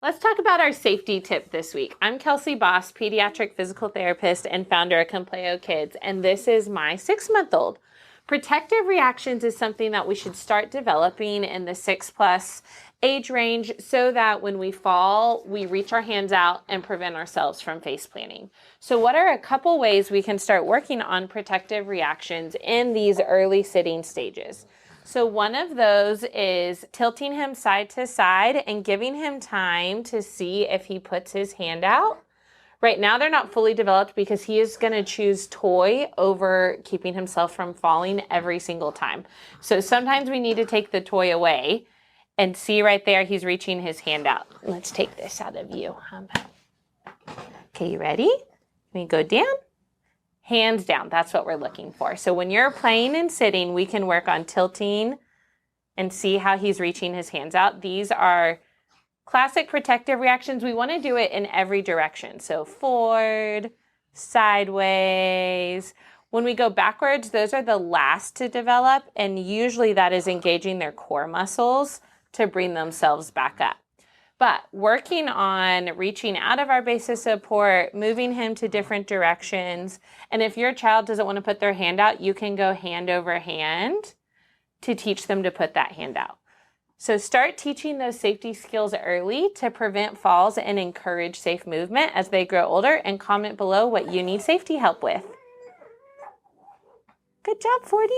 Let's talk about our safety tip this week. I'm Kelsey Baas, pediatric physical therapist and founder of Compleo Kids, and this is my 6-month-old. Protective reactions is something that we should start developing in the 6+ age range so that when we fall, we reach our hands out and prevent ourselves from face planting. So what are a couple ways we can start working on protective reactions in these early sitting stages? So one of those is tilting him side to side and giving him time to see if he puts his hand out. Right now, they're not fully developed because he is going to choose toy over keeping himself from falling every single time. So sometimes we need to take the toy away and see right there, he's reaching his hand out. Let's take this out of you. Okay, you ready? Let me go down. Hands down, that's what we're looking for. So when you're playing and sitting, we can work on tilting and see how he's reaching his hands out. These are classic protective reactions. We want to do it in every direction. So forward, sideways. When we go backwards, those are the last to develop, and usually that is engaging their core muscles to bring themselves back up. But working on reaching out of our base of support, moving him to different directions, and if your child doesn't want to put their hand out, you can go hand over hand to teach them to put that hand out. So start teaching those safety skills early to prevent falls and encourage safe movement as they grow older, and comment below what you need safety help with. Good job, 40.